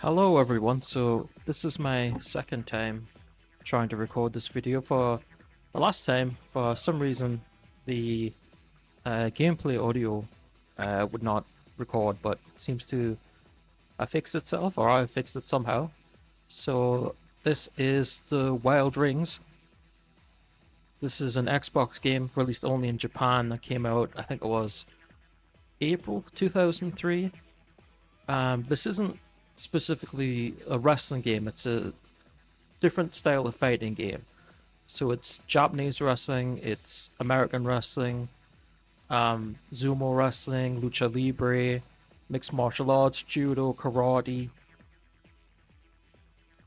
Hello everyone, so this is my second time trying to record this video. For the last time, for some reason, the gameplay audio would not record, but it seems to have fixed itself, or I've fixed it somehow. So this is the Wild Rings. This is an Xbox game released only in Japan that came out, I think it was April 2003. This isn't specifically a wrestling game, it's a different style of fighting game. So it's Japanese wrestling, it's American wrestling, Sumo wrestling, lucha libre, mixed martial arts, judo, karate,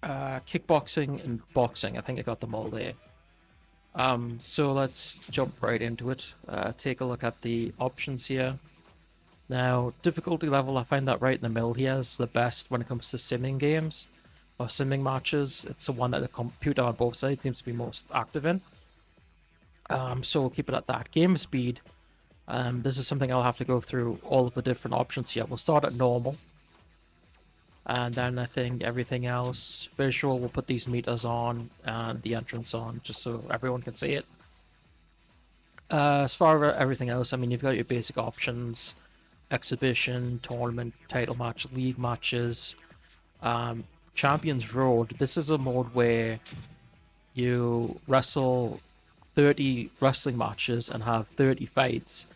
kickboxing, and boxing. I think I got them all there. So let's jump right into it. Take a look at the options here. Now, difficulty level, I find that right in the middle here is the best when it comes to simming games or simming matches. It's the one that the computer on both sides seems to be most active in. So we'll keep it at that. Game speed, this is something I'll have to go through all of the different options here. We'll start at normal. And then I think everything else, visual, we'll put these meters on and the entrance on just so everyone can see it. As far as everything else, I mean, you've got your basic options. Exhibition, tournament, title match, league matches, Champions Road. This is a mode where you wrestle 30 wrestling matches and have 30 fights,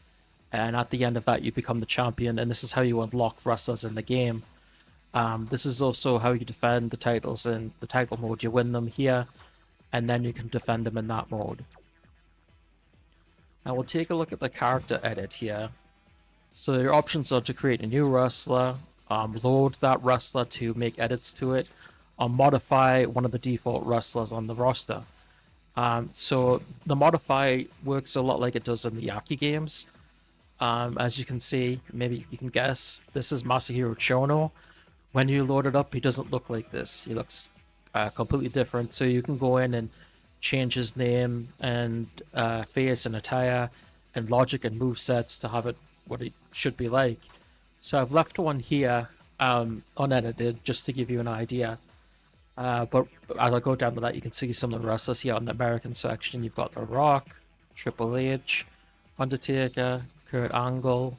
and at the end of that you become the champion, and this is how you unlock wrestlers in the game. This is also how you defend the titles in the title mode. You win them here, and then you can defend them in that mode. Now we'll take a look at the character edit here. So your options are to create a new wrestler, load that wrestler to make edits to it, or modify one of the default wrestlers on the roster. So the modify works a lot like it does in the Yaki games. As you can see, maybe you can guess, this is Masahiro Chono. When you load it up, he doesn't look like this. He looks completely different. So you can go in and change his name and face and attire and logic and movesets to have it what it should be like. So I've left one here unedited just to give you an idea. But as I go down to that, you can see some of the wrestlers here on the American section. You've got The Rock, Triple H, Undertaker, Kurt Angle,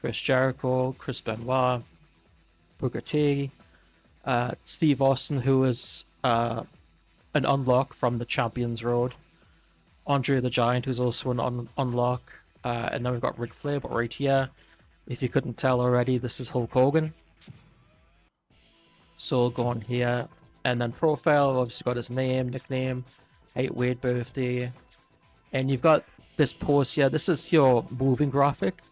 Chris Jericho, Chris Benoit, Booker T, Steve Austin, who is an unlock from the Champions Road, Andre the Giant, who's also an unlock. And then we've got Ric Flair, but right here, if you couldn't tell already, this is Hulk Hogan. So we'll go on here, and then profile, obviously got his name, nickname, height, weight, birthday, and you've got this pose here. This is your moving graphic.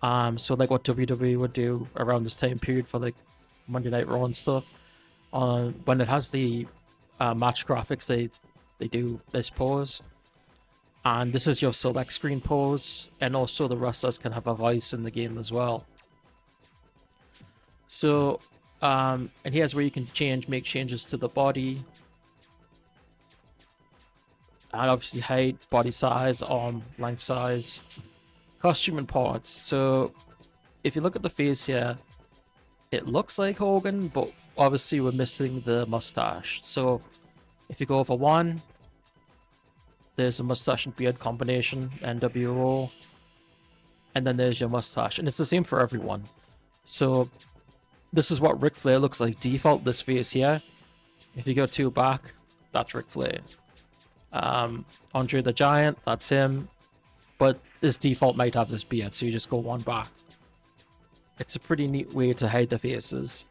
So like what WWE would do around this time period for like Monday Night Raw and stuff. When it has the match graphics, they do this pose. And this is your select screen pose, and also the wrestlers can have a voice in the game as well. So, and here's where you can make changes to the body. And obviously height, body size, arm length size, costume and parts. So, if you look at the face here, it looks like Hogan, but obviously we're missing the mustache. So, if you go for one, there's a mustache and beard combination, NWO, and then there's your mustache, and it's the same for everyone. So this is what Ric Flair looks like default, this face here. If you go two back, that's Ric Flair. Andre the Giant, that's him, but his default might have this beard, so you just go one back. It's a pretty neat way to hide the faces.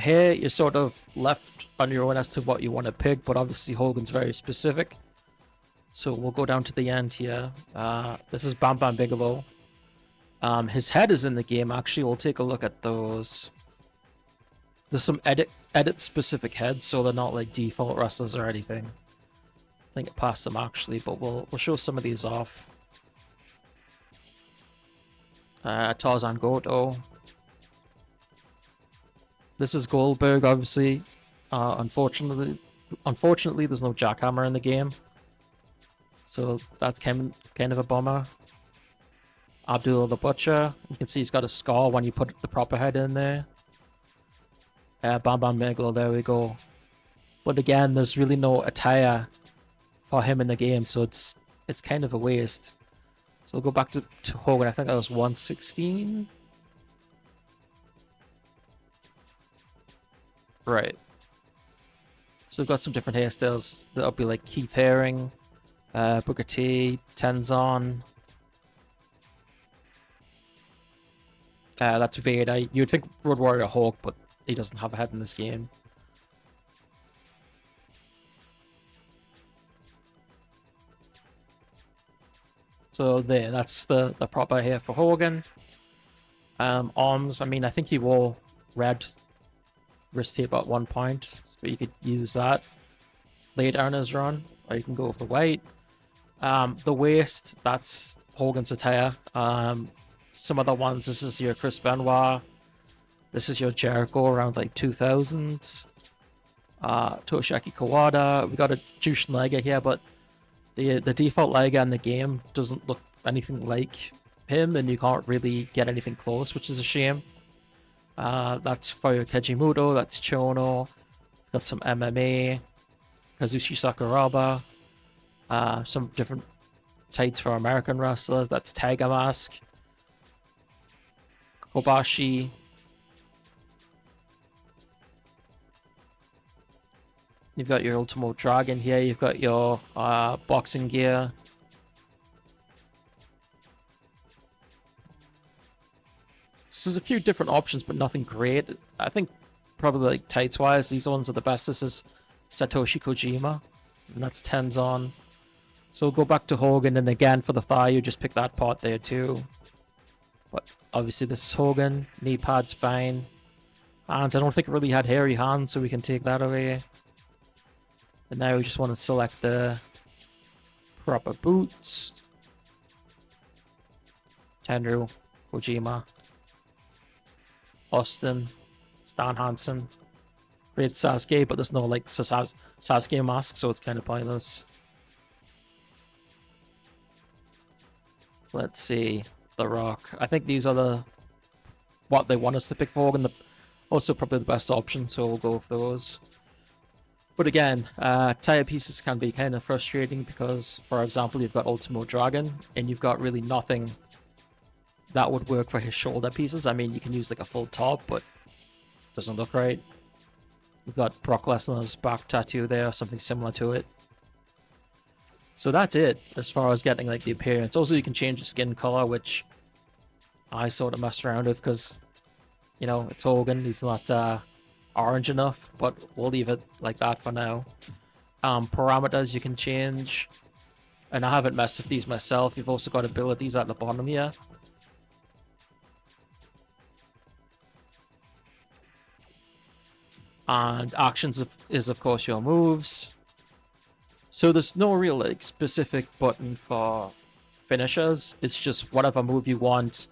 Here you're sort of left on your own as to what you want to pick, but obviously Hogan's very specific. So we'll go down to the end here. This is Bam Bam Bigelow. His head is in the game, actually. We'll take a look at those. There's some edit specific heads, so they're not like default wrestlers or anything. I think it passed them actually, but we'll show some of these off. Tarzan Goto. This is Goldberg, obviously. Unfortunately, there's no jackhammer in the game. So that's kind of a bummer. Abdullah the Butcher. You can see he's got a scar when you put the proper head in there. Bam Bam Bigelow, there we go. But again, there's really no attire for him in the game, so it's kind of a waste. So we'll go back to Hogan. I think that was 116. Right. So we've got some different hairstyles. That'll be like Keith Haring, Booker T, Tenzan. That's Vader. You'd think Road Warrior Hawk, but he doesn't have a head in this game. So there, that's the proper hair for Hogan. Arms, I mean, I think he wore red wrist tape at one point, so you could use that later in his run, or you can go with the white. The waist, that's Hogan's attire. Some other ones, this is your Chris Benoit. This is your Jericho around like 2000. Toshiaki Kawada. We got a Jushin Liger here, but the default Liger in the game doesn't look anything like him, and you can't really get anything close, which is a shame. That's for your Keiji Muto, that's Chono. Got some MMA, Kazushi Sakuraba. Some different tights for American wrestlers. That's Tiger Mask. Kobashi. You've got your Ultimo Dragon here. You've got your boxing gear. So there's a few different options, but nothing great. I think probably like tights-wise, these ones are the best. This is Satoshi Kojima, and that's Tenzan. So we'll go back to Hogan, and again for the thigh, you just pick that part there too. But obviously this is Hogan. Knee pads fine. Hands, I don't think it really had hairy hands, so we can take that away. And now we just want to select the proper boots. Tenryu, Kojima, Austin, Stan Hansen. Great Sasuke, but there's no like Sasuke mask, so it's kind of pointless. Let's see. The Rock. I think these are what they want us to pick for Hogan. Also probably the best option, so we'll go with those. But again, tire pieces can be kind of frustrating because, for example, you've got Ultimo Dragon, and you've got really nothing that would work for his shoulder pieces. I mean, you can use like a full top, but it doesn't look right. We've got Brock Lesnar's back tattoo there, something similar to it. So that's it, as far as getting like the appearance. Also, you can change the skin color, which I sort of messed around with because, you know, it's Hogan. He's not orange enough, but we'll leave it like that for now. Parameters you can change, and I haven't messed with these myself. You've also got abilities at the bottom here. And actions is of course your moves. So there's no real like specific button for finishers. It's just whatever move you want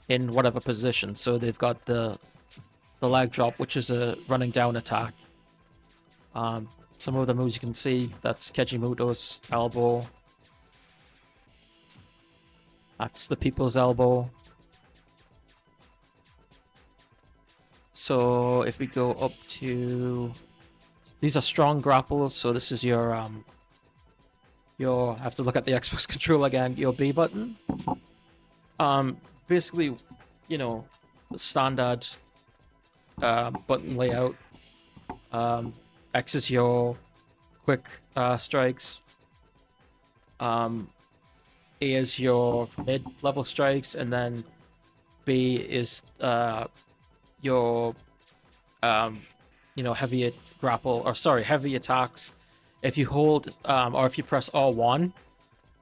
in whatever position. So they've got the leg drop, which is a running down attack. Some of the moves you can see, that's Keiji Muto's elbow. That's the people's elbow. So if we go up to, these are strong grapples. So this is your I have to look at the Xbox controller again. Your B button. Basically, you know, the standard button layout. X is your quick strikes. A is your mid-level strikes, and then B is your you know, heavy attacks. If you hold or if you press R1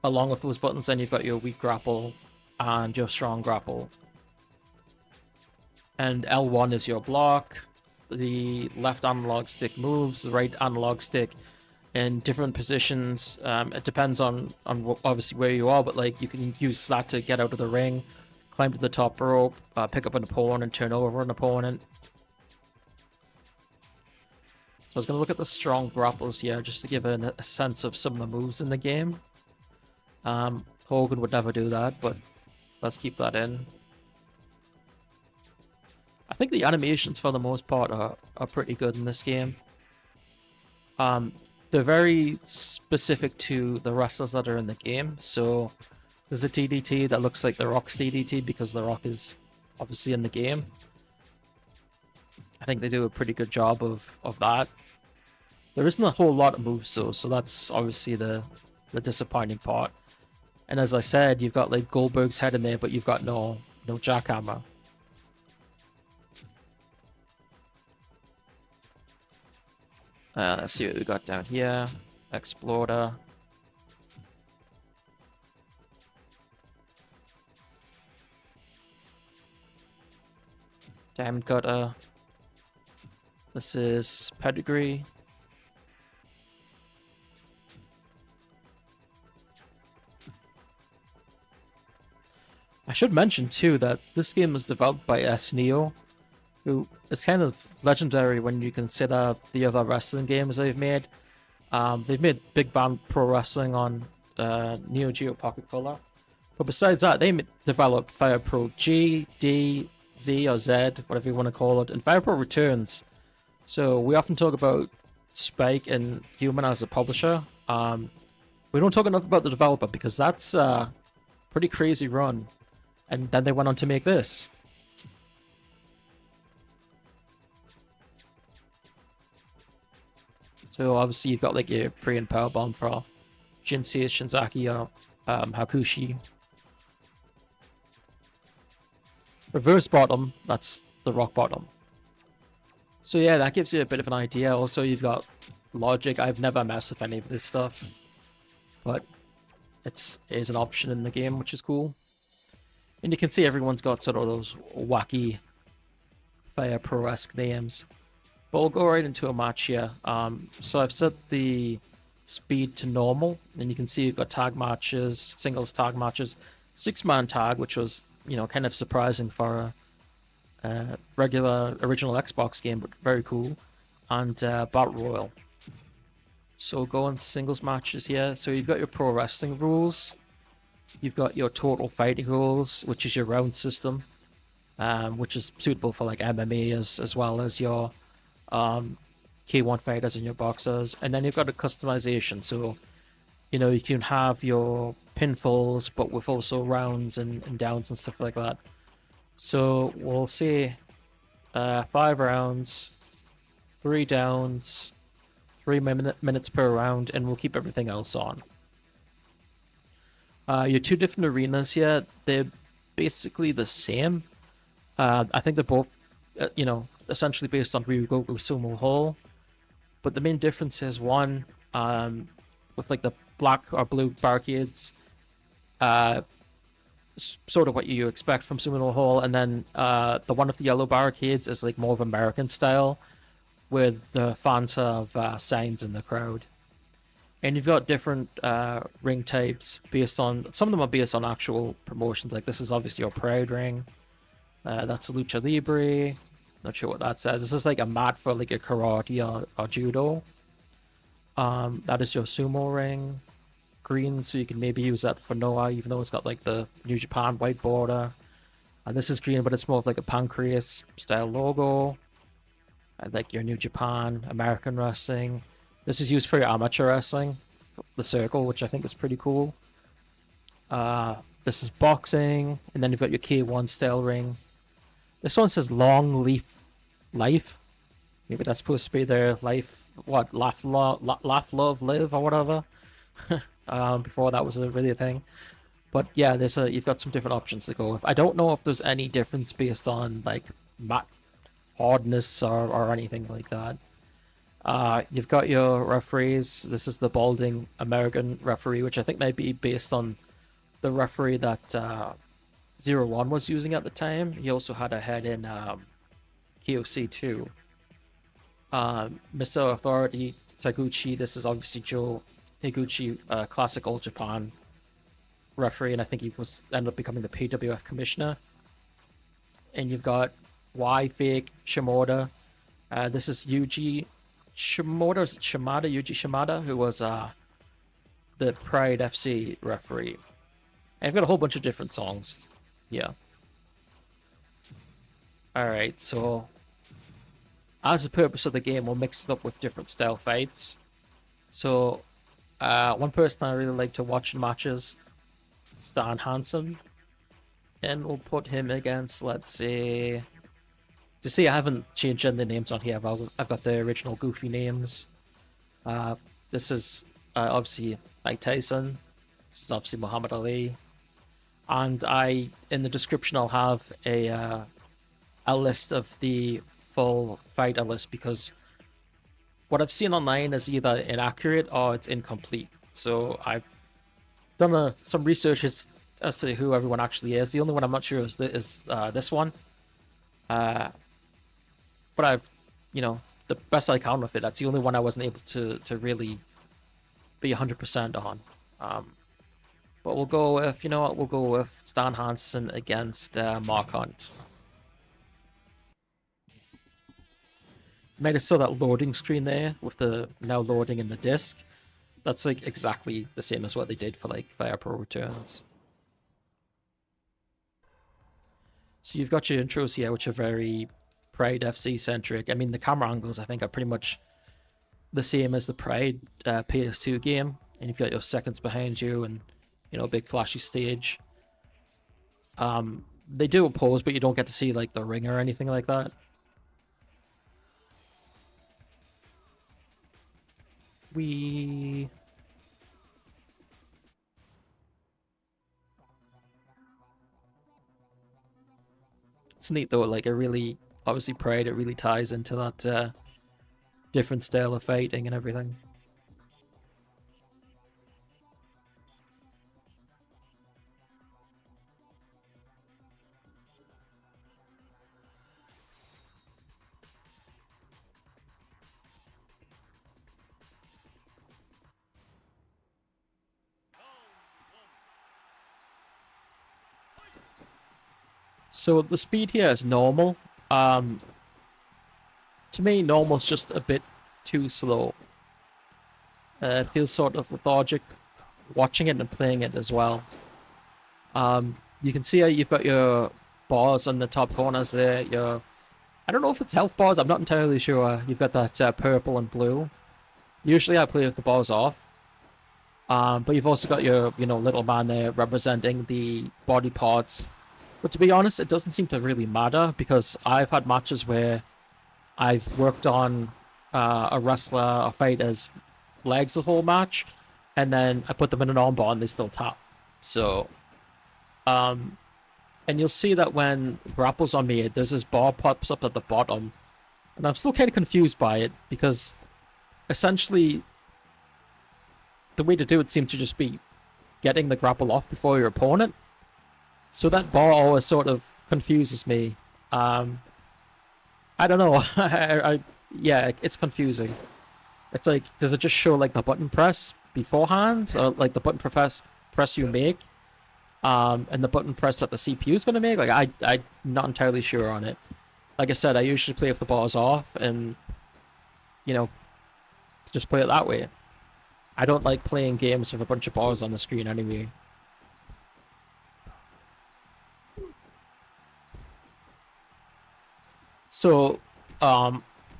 along with those buttons, then you've got your weak grapple and your strong grapple. And L1 is your block. The left analog stick moves, the right analog stick in different positions. It depends on obviously where you are, but like you can use that to get out of the ring, climb to the top rope, pick up an opponent, turn over an opponent. So I was going to look at the strong grapples here just to give a sense of some of the moves in the game. Hogan would never do that, but let's keep that in. I think the animations for the most part are pretty good in this game. They're very specific to the wrestlers that are in the game. So there's a TDT that looks like The Rock's TDT because The Rock is obviously in the game. I think they do a pretty good job of that. There isn't a whole lot of moves though, so that's obviously the disappointing part. And as I said, you've got like Goldberg's head in there, but you've got no jackhammer. Let's see what we got down here. Explorer. Diamond Cutter. This is Pedigree. I should mention too that this game was developed by SNEO, who is kind of legendary when you consider the other wrestling games they've made. They've made Big Bang Pro Wrestling on Neo Geo Pocket Color, but besides that, they developed Fire Pro G, D, Z, or Z, whatever you want to call it, and Fire Pro Returns. So we often talk about Spike and Human as a publisher. We don't talk enough about the developer because that's a pretty crazy run. And then they went on to make this. So obviously you've got like your pre and power bomb for Jinsei Shinzaki or Hakushi. Reverse bottom, that's the rock bottom. So yeah, that gives you a bit of an idea. Also, you've got logic. I've never messed with any of this stuff, but it is an option in the game, which is cool. And you can see everyone's got sort of those wacky Fire Pro-esque names. But we'll go right into a match here. So I've set the speed to normal, and you can see you've got tag matches, singles tag matches, 6-man tag, which was, you know, kind of surprising for a regular original Xbox game, but very cool. And Battle Royal. So we'll go on singles matches here. So you've got your pro wrestling rules. You've got your total fighting rules, which is your round system, which is suitable for like MMA as well as your K1 fighters and your boxers. And then you've got a customization. So, you know, you can have your pinfalls, but with also rounds and downs and stuff like that. So we'll say 5 rounds, 3 downs, 3 minutes per round, and we'll keep everything else on. Your 2 different arenas here, they're basically the same. I think they're both, you know, essentially based on Ryugoku Sumo Hall. But the main difference is one, with like the black or blue barricades, sort of what you expect from Sumo Hall, and then the one with the yellow barricades is like more of American style, with the fans have signs in the crowd. And you've got different ring types based on, some of them are based on actual promotions. Like this is obviously your Pride ring. That's a Lucha Libre. Not sure what that says. This is like a mat for like a karate or judo. That is your sumo ring. Green, so you can maybe use that for Noah, even though it's got like the New Japan white border. And this is green, but it's more of like a pancreas style logo. And like your New Japan, American wrestling. This is used for your amateur wrestling, the circle, which I think is pretty cool. This is boxing, and then you've got your K1 style ring. This one says long leaf life. Maybe that's supposed to be their life, what, laugh, love, live, or whatever. Before that was really a thing. But yeah, you've got some different options to go with. I don't know if there's any difference based on like mat hardness or anything like that. You've got your referees. This is the balding American referee, which I think might be based on the referee that 01 was using at the time. He also had a head in KOC 2. Mr. Authority Taguchi, this is obviously Joe Higuchi, classic All Japan referee, and I think he ended up becoming the PWF commissioner. And you've got Y Fake Shimoda. This is Yuji Shimoda, is it Shimada? Yuji Shimada, who was the Pride FC referee. And I've got a whole bunch of different songs. Yeah. Alright, so as the purpose of the game, we'll mix it up with different style fights. So, one person I really like to watch in matches, Stan Hansen. And we'll put him against, let's say... To see, I haven't changed any of the names on here, but I've got the original goofy names. This is obviously Mike Tyson. This is obviously Muhammad Ali. And in the description, I'll have a list of the full fighter list, because what I've seen online is either inaccurate or it's incomplete. So I've done some research as to who everyone actually is. The only one I'm not sure is this one. But I've, the best I can with it. That's the only one I wasn't able to really be 100% on. But we'll go with, we'll go with Stan Hansen against Mark Hunt. Might have saw that loading screen there with the now loading in the disc. That's like exactly the same as what they did for like Fire Pro Returns. So you've got your intros here, which are very Pride FC centric. I mean, the camera angles I think are pretty much the same as the Pride PS2 game, and you've got your seconds behind you, and big flashy stage. They do a pose, but you don't get to see like the ring or anything like that. It's neat though, like obviously Pride, it really ties into that different style of fighting and everything. So the speed here is normal. To me, normal's just a bit too slow. It feels sort of lethargic watching it and playing it as well. You can see how you've got your bars on the top corners there. I don't know if it's health bars, I'm not entirely sure. You've got that purple and blue. Usually I play with the bars off. But you've also got your, little man there representing the body parts. But to be honest, it doesn't seem to really matter, because I've had matches where I've worked on a wrestler or fighter's legs the whole match, and then I put them in an armbar and they still tap. So, and you'll see that when grapples on me, there's this bar pops up at the bottom, and I'm still kind of confused by it, because essentially the way to do it seems to just be getting the grapple off before your opponent. So that bar always sort of confuses me. I don't know. Yeah, it's confusing. It's like, does it just show like the button press beforehand, or like the button press you make, and the button press that the CPU is going to make? Like I'm not entirely sure on it. Like I said, I usually play with the bars off, and just play it that way. I don't like playing games with a bunch of bars on the screen anyway. So,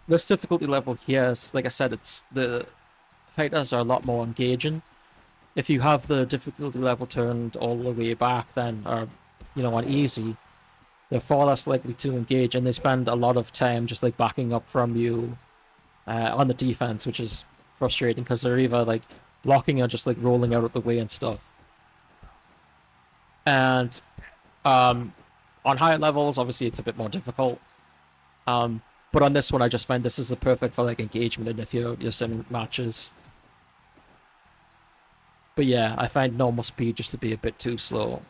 this difficulty level here is, like I said, the fighters are a lot more engaging. If you have the difficulty level turned all the way back, then, or, on easy, they're far less likely to engage, and they spend a lot of time just, like, backing up from you on the defense, which is frustrating, because they're either, like, blocking or just, like, rolling out of the way and stuff. And, on higher levels, obviously, it's a bit more difficult. But on this one, I just find this is the perfect for like engagement and if you're sending matches. But yeah, I find normal speed just to be a bit too slow.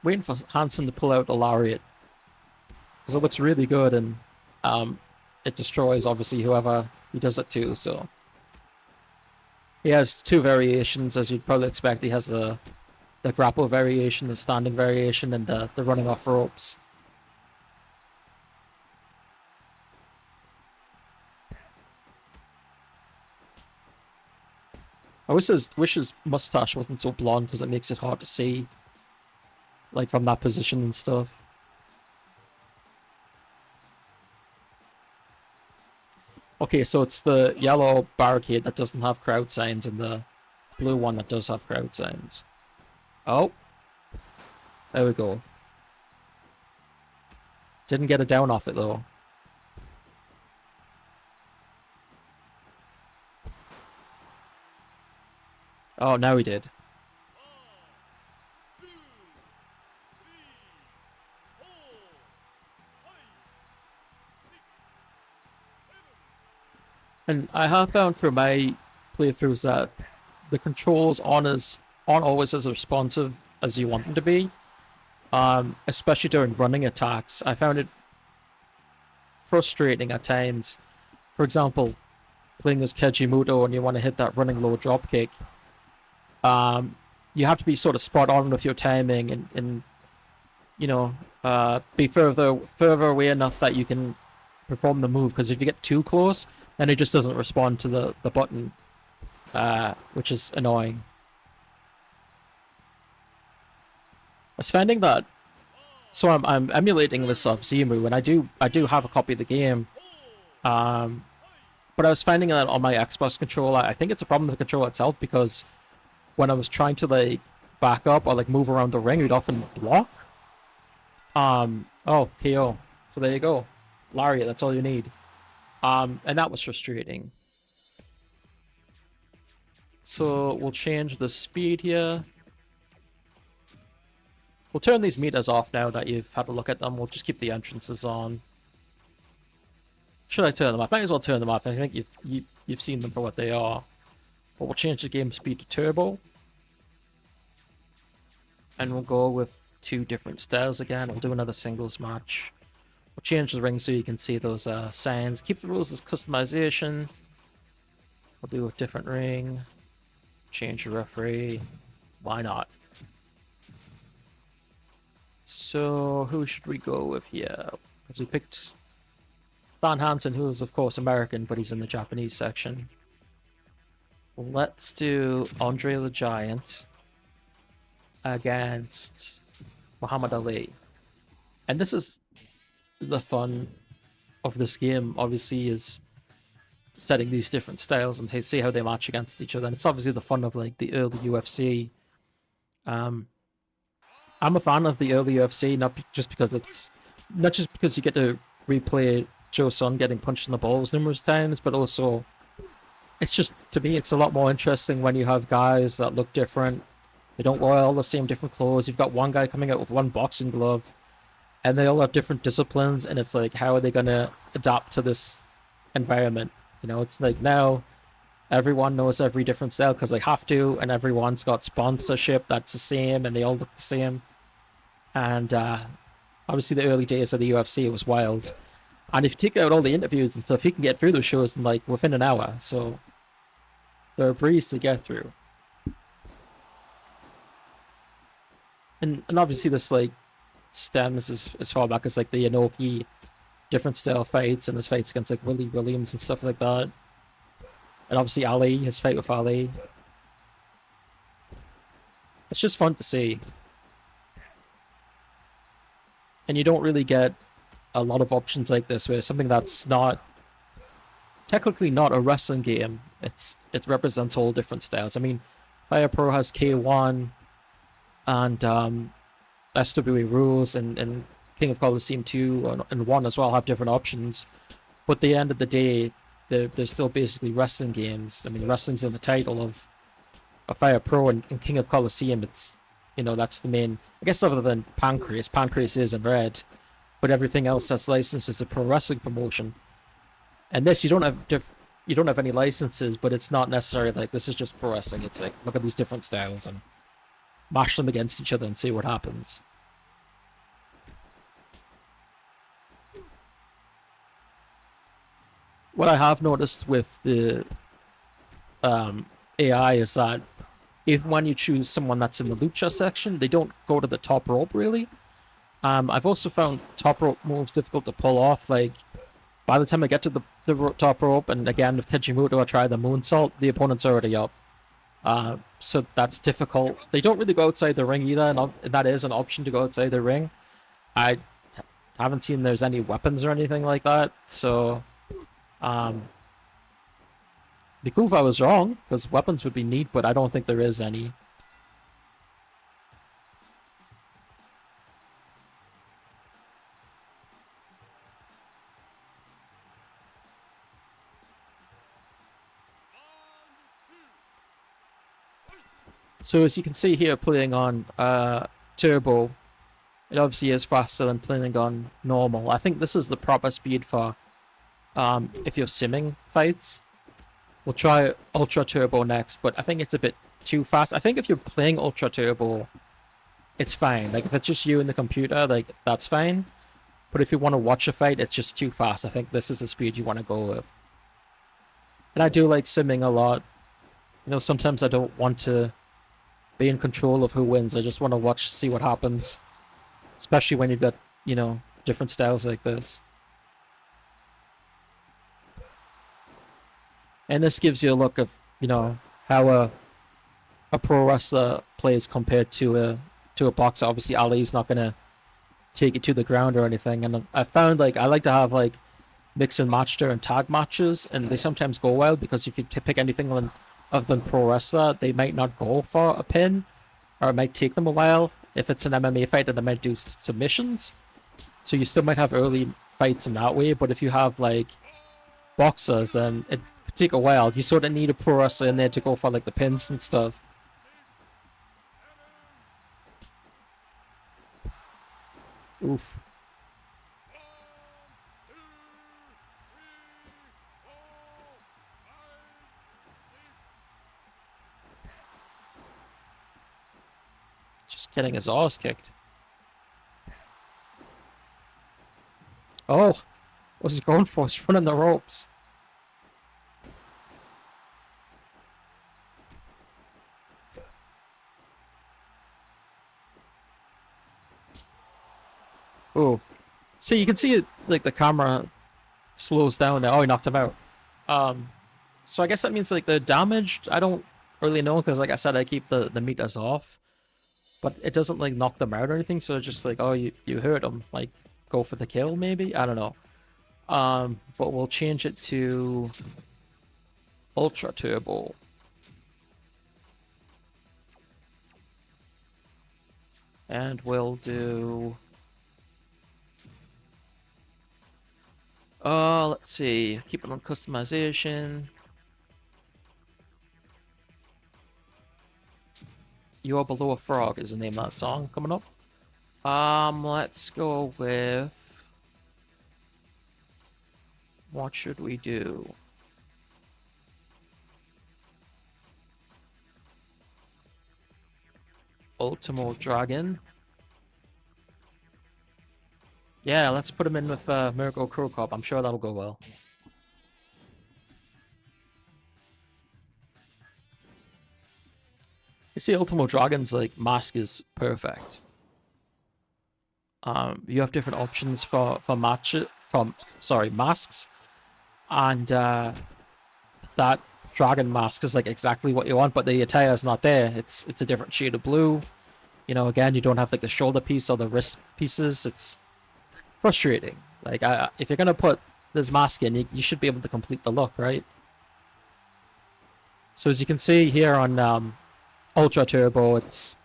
Waiting for Hansen to pull out a lariat, because it looks really good, and it destroys obviously whoever he does it to. So he has two variations, as you'd probably expect. He has the the grapple variation, the standing variation, and the running off ropes. I wish his mustache wasn't so blonde because it makes it hard to see, like from that position and stuff. Okay, so it's the yellow barricade that doesn't have crowd signs and the blue one that does have crowd signs. Oh, there we go. Didn't get a down off it though. Oh, now he did. And I have found through my playthroughs that the controls aren't always as responsive as you want them to be. Especially during running attacks. I found it frustrating at times. For example, playing as Keiji Muto and you want to hit that running low drop kick. You have to be sort of spot on with your timing and you know, be further away enough that you can perform the move, because if you get too close, then it just doesn't respond to the button, which is annoying. I was finding that, so I'm emulating this off Zemu, and I do have a copy of the game, but I was finding that on my Xbox controller, I think it's a problem with the controller itself, because when I was trying to like back up or like move around the ring, it'd often block. Oh, KO. So there you go. Lariat, that's all you need. And that was frustrating. So we'll change the speed here. We'll turn these meters off now that you've had a look at them. We'll just keep the entrances on. Should I turn them off? Might as well turn them off. I think you've seen them for what they are. But we'll change the game speed to turbo. And we'll go with 2 different styles again. We'll do another singles match. We'll change the ring so you can see those signs. Keep the rules as customization. We'll do a different ring. Change the referee. Why not? So who should we go with here? Because we picked Stan Hansen, who is of course American, but he's in the Japanese section. Let's do Andre the Giant against Muhammad Ali. And this is the fun of this game, obviously, is setting these different styles and to see how they match against each other. And it's obviously the fun of like the early UFC. I'm a fan of the early UFC, not just because you get to replay Joe Son getting punched in the balls numerous times, but also it's just, to me, it's a lot more interesting when you have guys that look different. They don't wear all the same different clothes. You've got one guy coming out with one boxing glove, and they all have different disciplines, and it's like, how are they going to adapt to this environment? You know, it's like now everyone knows every different style because they have to, and everyone's got sponsorship that's the same, and they all look the same. And obviously the early days of the UFC was wild. And if you take out all the interviews and stuff, you can get through those shows in like within an hour. So they're a breeze to get through. And obviously this like stems as far back as like the Inoki different style fights and his fights against like Willie Williams and stuff like that. And obviously Ali, his fight with Ali. It's just fun to see. And you don't really get a lot of options like this where something that's not technically not a wrestling game, it represents all different styles. I mean, Fire Pro has K1 and SWA Rules and King of Colosseum 2 and 1 as well have different options. But at the end of the day, they're still basically wrestling games. I mean, wrestling's in the title of Fire Pro and King of Colosseum. It's, you know, that's the main, I guess, other than Pancrase. Pancrase is in red, but everything else that's licensed is a pro wrestling promotion. And this, you don't have any licenses, but it's not necessarily like this is just pro wrestling. It's like, look at these different styles and mash them against each other and see what happens. What I have noticed with the AI is that even when you choose someone that's in the lucha section, they don't go to the top rope really. I've also found top rope moves difficult to pull off. Like, by the time I get to the top rope, and again, if Keiji Muto I try the moonsault, the opponent's already up. So that's difficult. They don't really go outside the ring either, and that is an option to go outside the ring. I haven't seen there's any weapons or anything like that, so be cool if I was wrong, because weapons would be neat, but I don't think there is any. So as you can see here, playing on turbo, it obviously is faster than playing on normal. I think this is the proper speed for if you're simming fights. We'll try Ultra Turbo next, but I think it's a bit too fast. I think if you're playing Ultra Turbo, it's fine. Like, if it's just you and the computer, like, that's fine. But if you want to watch a fight, it's just too fast. I think this is the speed you want to go with. And I do like simming a lot. You know, sometimes I don't want to be in control of who wins. I just want to watch, see what happens. Especially when you've got, you know, different styles like this. And this gives you a look of, you know, how a pro wrestler plays compared to a boxer. Obviously, Ali's not gonna take it to the ground or anything. And I found, like, I like to have, like, mix and match during tag matches, and they sometimes go well, because if you pick anything other than pro wrestler, they might not go for a pin, or it might take them a while. If it's an MMA fight, they might do submissions. So you still might have early fights in that way, but if you have, like, boxers, then it could take a while. You sort of need a pro wrestler in there to go for, like, the pins and stuff. Oof. Just getting his ass kicked. Oh, what's he going for? He's running the ropes. Oh, so you can see it, like, the camera slows down there. Oh, he knocked him out. So I guess that means, like, they're damaged. I don't really know, because, like I said, I keep the meters off, but it doesn't, like, knock them out or anything. So it's just like, oh, you hurt them, like, go for the kill maybe. I don't know. But we'll change it to Ultra Turbo. And we'll do... let's see. Keep it on customization. You're Below a Frog is the name of that song coming up. Let's go with... What should we do? Ultimo Dragon. Yeah, let's put him in with Miracle Crow Cop. I'm sure that'll go well. You see, Ultimo Dragon's, like, mask is perfect. You have different options for masks, and that dragon mask is, like, exactly what you want, but the attire is not there. It's a different shade of blue. You know, again, you don't have, like, the shoulder piece or the wrist pieces. It's frustrating. Like, if you're gonna put this mask in, you should be able to complete the look, right? So as you can see here on Ultra Turbo, it's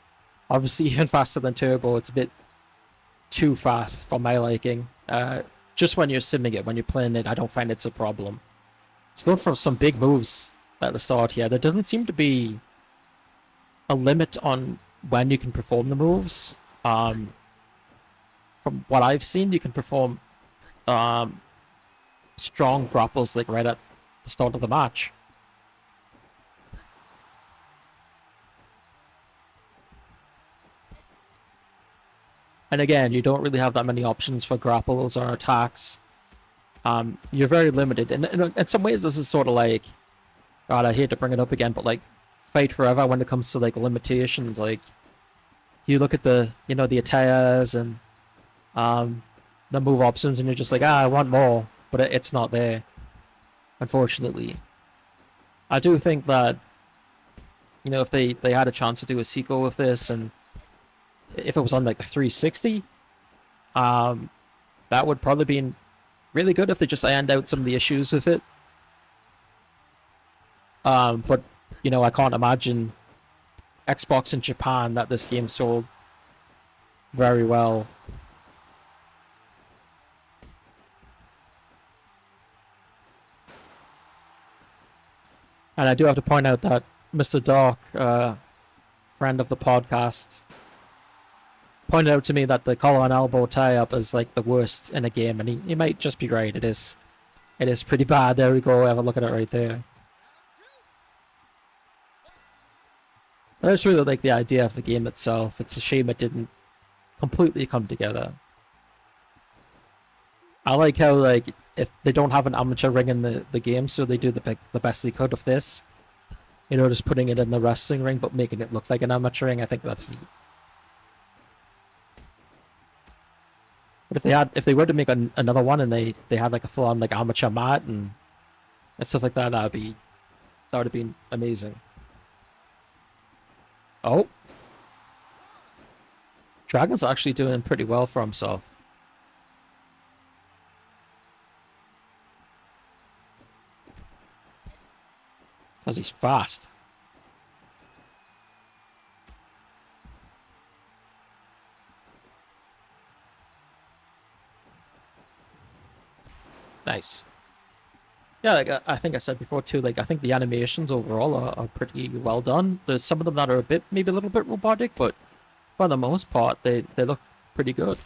obviously even faster than Turbo. It's a bit too fast for my liking. Just when you're simming it, when you're playing it, I don't find it's a problem. It's going for some big moves at the start here. There doesn't seem to be a limit on when you can perform the moves. From what I've seen, you can perform strong grapples, like, right at the start of the match. And again, you don't really have that many options for grapples or attacks. You're very limited. And in some ways, this is sort of like... God, I hate to bring it up again, but, like, fight forever when it comes to like limitations. Like you look at the the attires and the move options, and you're just like, I want more, but it's not there, unfortunately. I do think that if they had a chance to do a sequel with this, and if it was on like the 360, that would probably be really good if they just ironed out some of the issues with it. But I can't imagine Xbox in Japan that this game sold very well. And I do have to point out that Mr. Dark, friend of the podcast, pointed out to me that the collar and elbow tie-up is like the worst in a game, and he might just be right. It is pretty bad. There we go. Have a look at it right there. I just really like the idea of the game itself. It's a shame it didn't completely come together. I like how, like, if they don't have an amateur ring in the game, so they do the best they could of this. Just putting it in the wrestling ring, but making it look like an amateur ring. I think that's neat. But if they were to make another one and they had like a full-on like amateur mat and stuff like that, that would have been amazing. Oh, Dragon's actually doing pretty well for himself. Because he's fast. Nice. Yeah, like I think I said before too, like I think the animations overall are pretty well done. There's some of them that are maybe a little bit robotic, but for the most part, they look pretty good.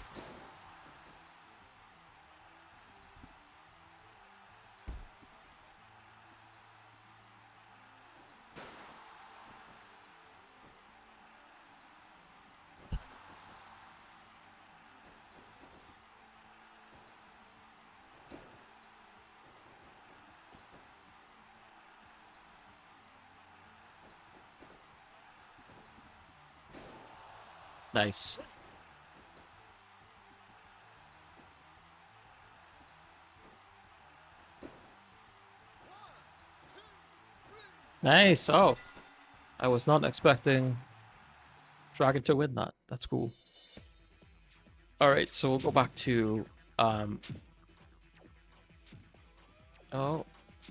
Nice. Nice. Oh, I was not expecting Dragon to win that. That's cool. All right, so we'll go back to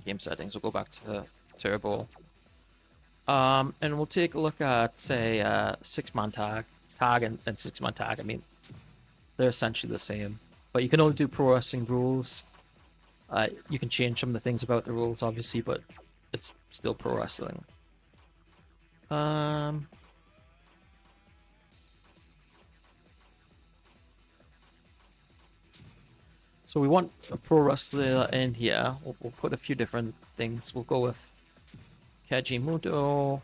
game settings. We'll go back to Turbo. And we'll take a look at, say, 6-man tag and 6-man tag. I mean, they're essentially the same, but you can only do pro wrestling rules. You can change some of the things about the rules, obviously, but it's still pro wrestling. So we want a pro wrestler in here. We'll put a few different things. We'll go with Keiji Muto,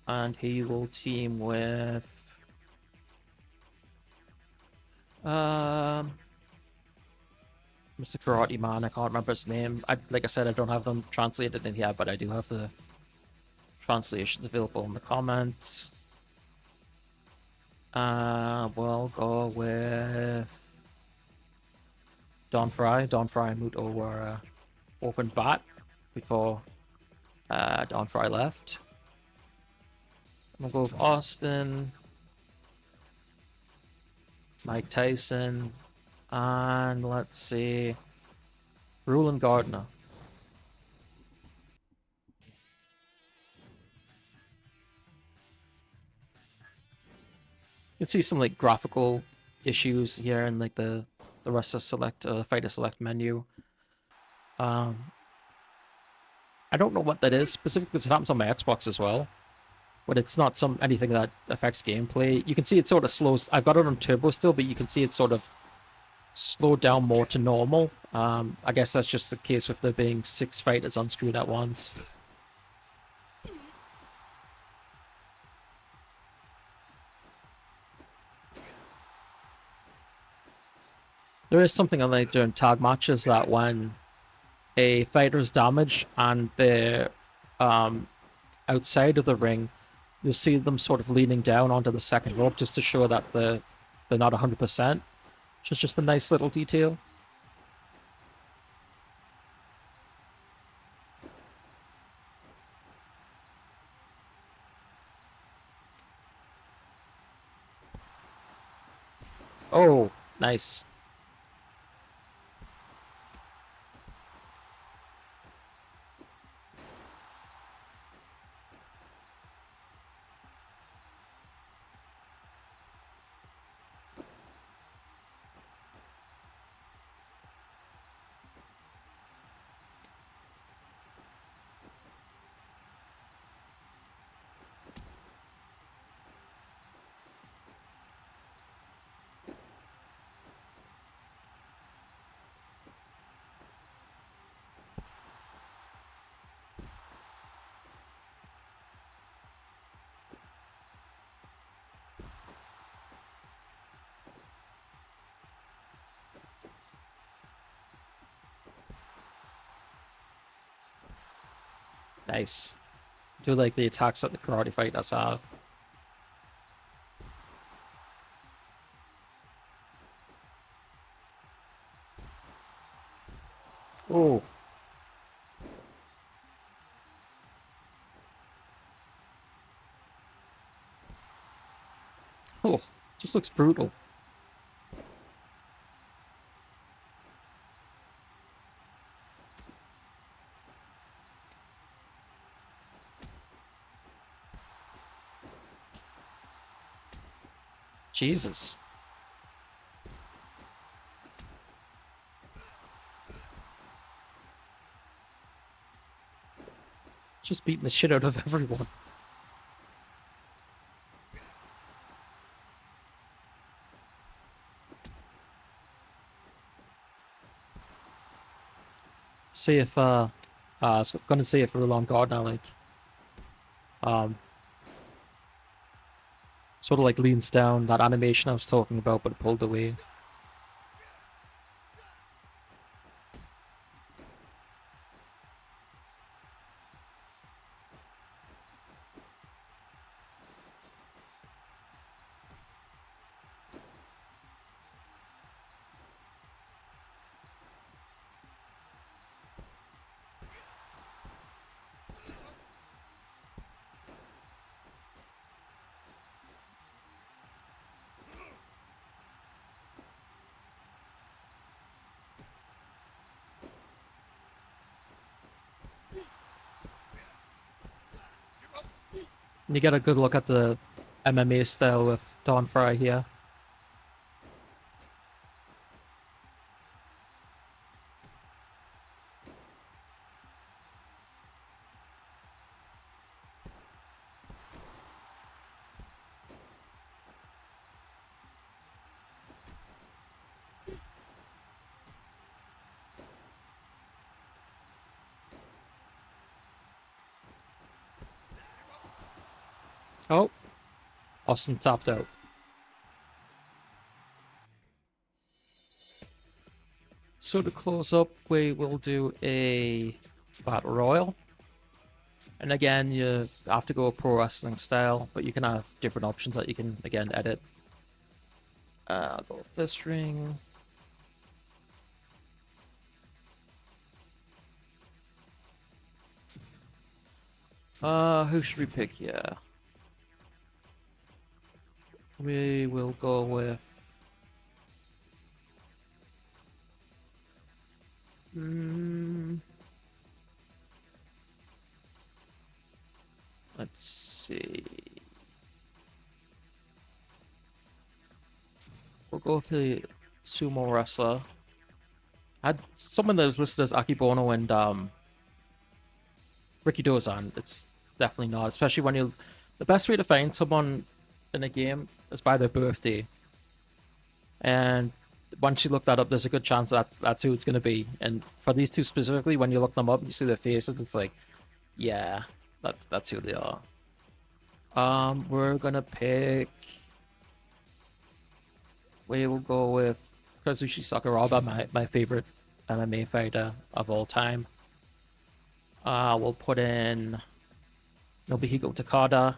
and he will team with Mr. Karate Man. I can't remember his name. Like I said, I don't have them translated in here, but I do have the translations available in the comments. We'll go with Don Fry and Muto were open bat before Don Fry left. We'll go with Austin, Mike Tyson, and let's see, Rulon Gardner. You can see some like graphical issues here in like the wrestler select, fighter select menu. I don't know what that is specifically because it happens on my Xbox as well, but it's not anything that affects gameplay. You can see it sort of slows. I've got it on turbo still, but you can see it sort of slowed down more to normal. I guess that's just the case with there being 6 fighters on screen at once. There is something I like during tag matches that when a fighter is damaged and they're out outside of the ring, you'll see them sort of leaning down onto the second rope just to show that they're not 100%, which is just a nice little detail. Oh, nice. Nice. Do like the attacks that the karate fighters have. Oh. Oh, just looks brutal. Jesus. Just beating the shit out of everyone. See if I was gonna say it for a long god now, like sort of like leans down, that animation I was talking about, but pulled away. And you get a good look at the MMA style with Don Fry here. Oh, Austin topped out. So to close up, we will do a battle royal. And again, you have to go pro wrestling style, but you can have different options that you can, again, edit. I'll go with this ring. Who should we pick here? We will go with... Let's see. We'll go with the sumo wrestler. I had someone that was listed as Akibono and Ricky Dozan. It's definitely not, especially when you... The best way to find someone in a game is by their birthday. And once you look that up, there's a good chance that that's who it's going to be. And for these two specifically, when you look them up and you see their faces, it's like, yeah, that's who they are. We're gonna pick... We will go with Kazushi Sakuraba, my favorite MMA fighter of all time. We'll put in... Nobuhiko Takada.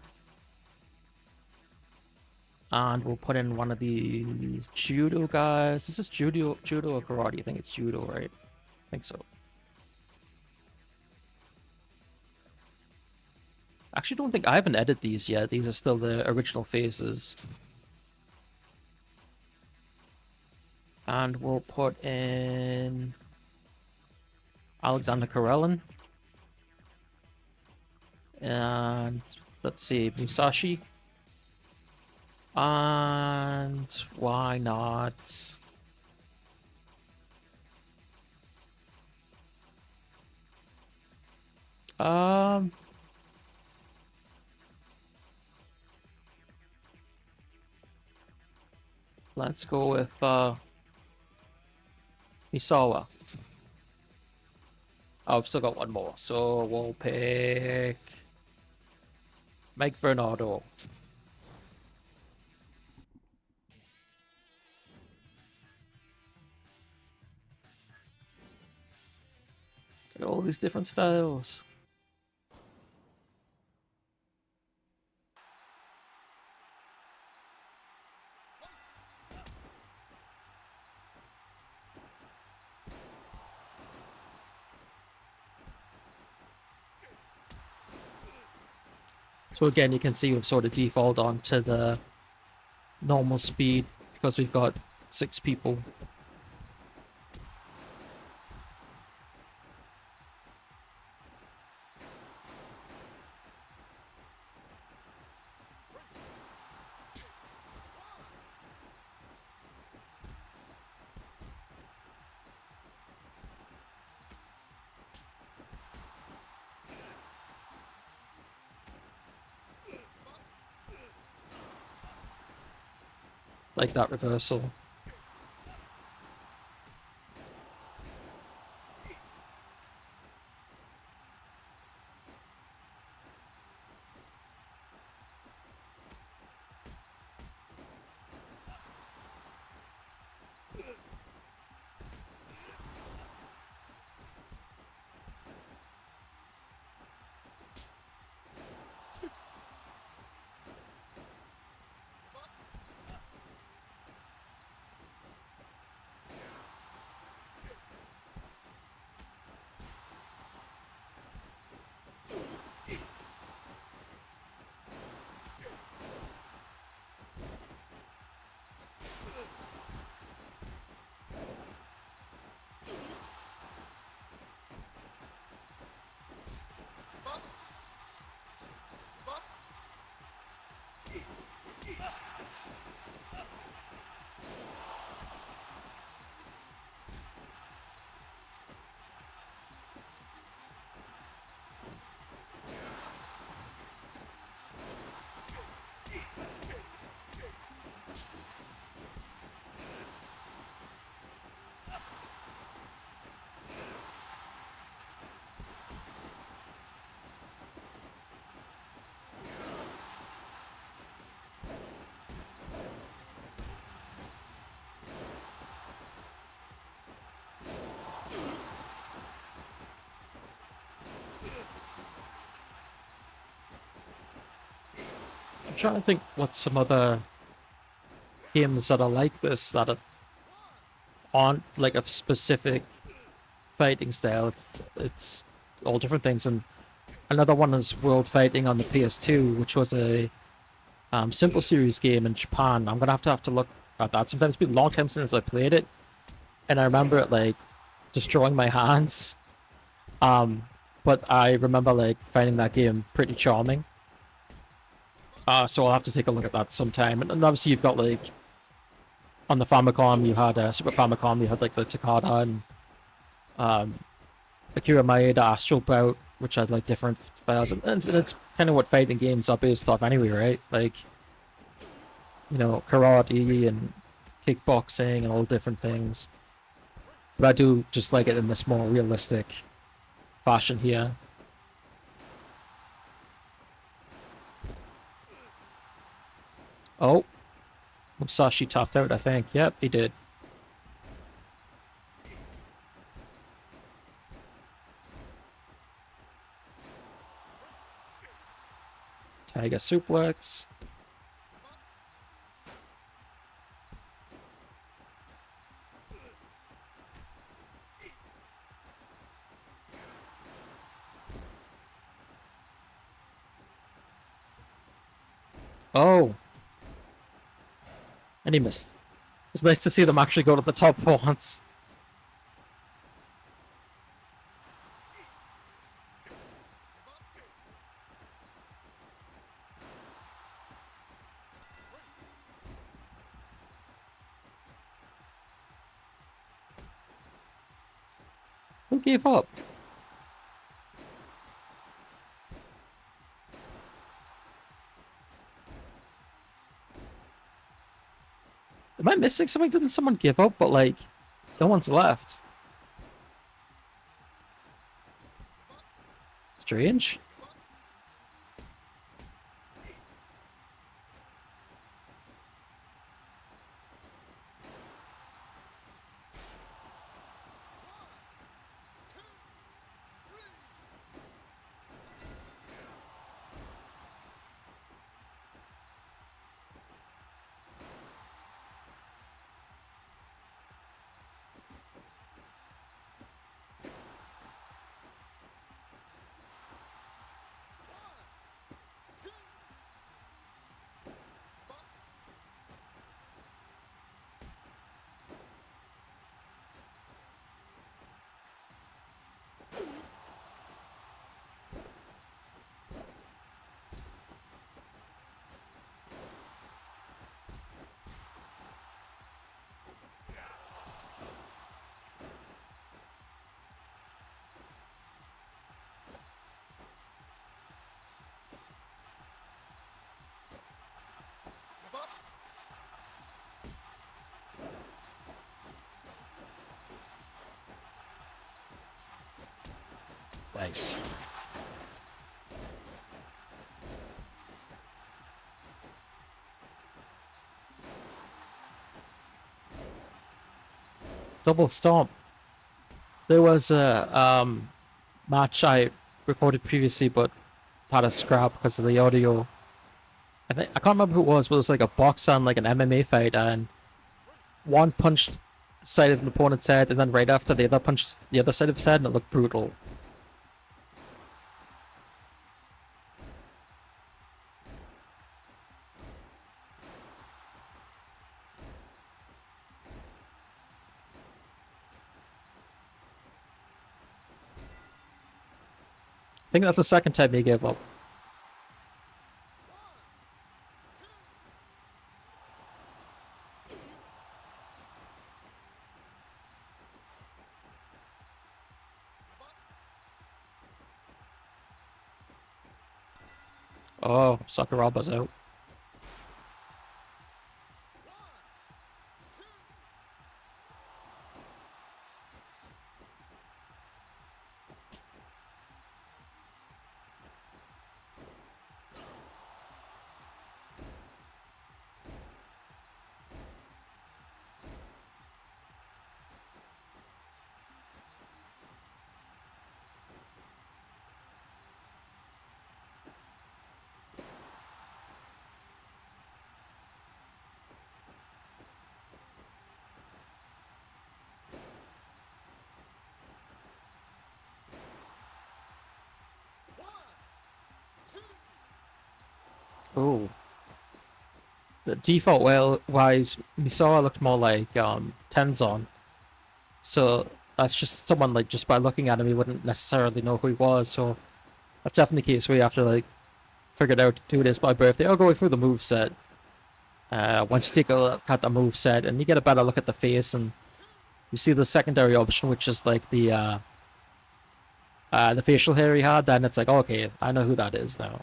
And we'll put in one of these judo guys. Is this judo or karate? I think it's judo, right? I think so. Actually, don't think I haven't edited these yet. These are still the original faces. And we'll put in Alexander Karelin. And let's see, Musashi. And why not? Let's go with Misawa. Oh, I've still got one more, so we'll pick Mike Bernardo. All these different styles. So again, you can see we've sort of default onto the normal speed because we've got 6 people. Like that reversal. I'm trying to think what some other games that are like this that aren't like a specific fighting style. It's all different things. And another one is World Fighting on the PS2, which was a simple series game in Japan. I'm gonna have to look at that. Sometimes it's been a long time since I played it, and I remember it like destroying my hands. But I remember like finding that game pretty charming. So I'll have to take a look at that sometime. And obviously you've got like on the Famicom you had Super Famicom, you had like the Takada and Akira Maeda Astral Bout, which had like different styles, and it's kind of what fighting games are based off anyway, right? Like, you know, karate and kickboxing and all different things. But I do just like it in this more realistic fashion here. Oh, Musashi topped out, I think. Yep, he did. Tiger suplex. Oh. And he missed. It's nice to see them actually go to the top for once. Who gave up? Am I missing something? Didn't someone give up? But like, no one's left. Strange. Nice. Double stomp. There was a match I recorded previously, but had a scrap because of the audio. I can't remember who it was, but it was like a boxer and like an MMA fight, and one punched the side of an opponent's head, and then right after the other punched the other side of his head, and it looked brutal. I think that's the second time he gave up. Oh, Sakuraba's out. Oh. The default wise, Misawa looked more like Tenzan. So that's just someone like just by looking at him, you wouldn't necessarily know who he was. So that's definitely the case where you have to like figure out who it is by birthday or going through the move set. Once you take a look at the move set and you get a better look at the face, and you see the secondary option, which is like the facial hair he had, then it's like, oh, okay, I know who that is now.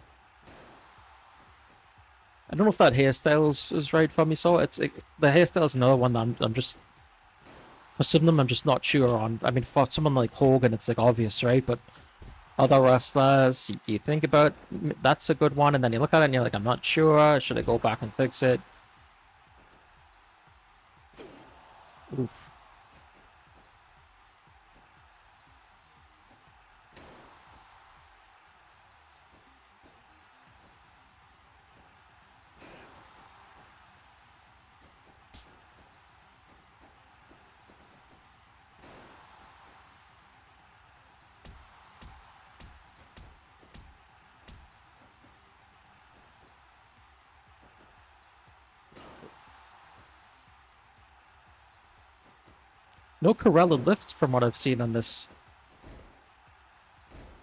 I don't know if that hairstyle is right for me, so the hairstyle is another one that I'm just, for some of them I'm just not sure on. I mean, for someone like Hogan, it's like obvious, right? But other wrestlers, you think about, that's a good one, and then you look at it and you're like, I'm not sure, should I go back and fix it? Oof. No Corella lifts from what I've seen in this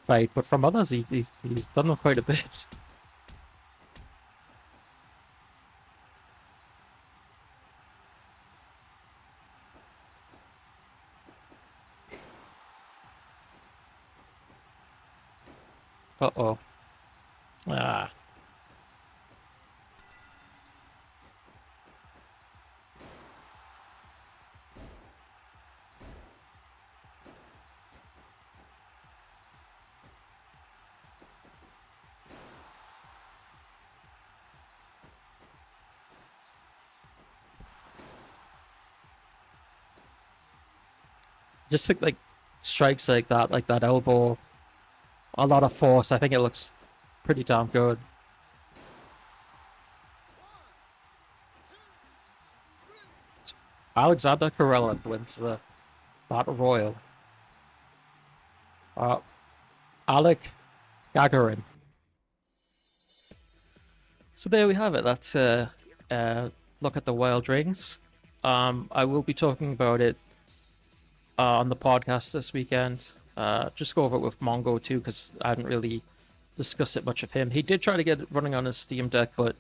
fight, but from others, he's done quite a bit. Uh-oh. Ah. Just think like strikes like that elbow, a lot of force. I think it looks pretty damn good. Alexander Karelin wins the Battle Royal. Alec Gagarin. So there we have it. That's look at the Wild Rings. I will be talking about it on the podcast this weekend. Just go over it with Mongo too, because I hadn't really discussed it much of him. He did try to get it running on his Steam Deck, but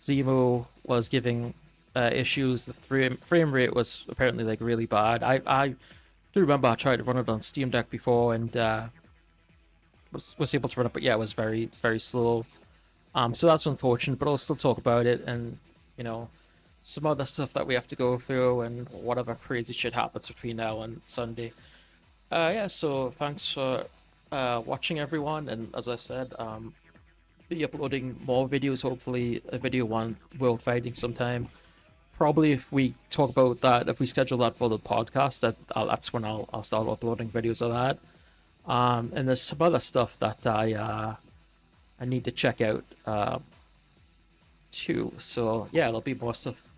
Zemo was giving issues. The frame rate was apparently like really bad. I do remember I tried to run it on Steam Deck before and was able to run it, but yeah, it was very very slow. So that's unfortunate, but I'll still talk about it and some other stuff that we have to go through and whatever crazy shit happens between now and Sunday. Yeah, so thanks for watching everyone, and as I said, be uploading more videos, hopefully a video on World Fighting sometime. Probably if we talk about that, if we schedule that for the podcast, that's when I'll start uploading videos of that. And there's some other stuff that I need to check out too. So yeah, there'll be more stuff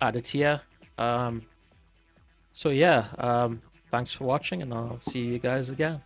added here. So yeah, thanks for watching, and I'll see you guys again.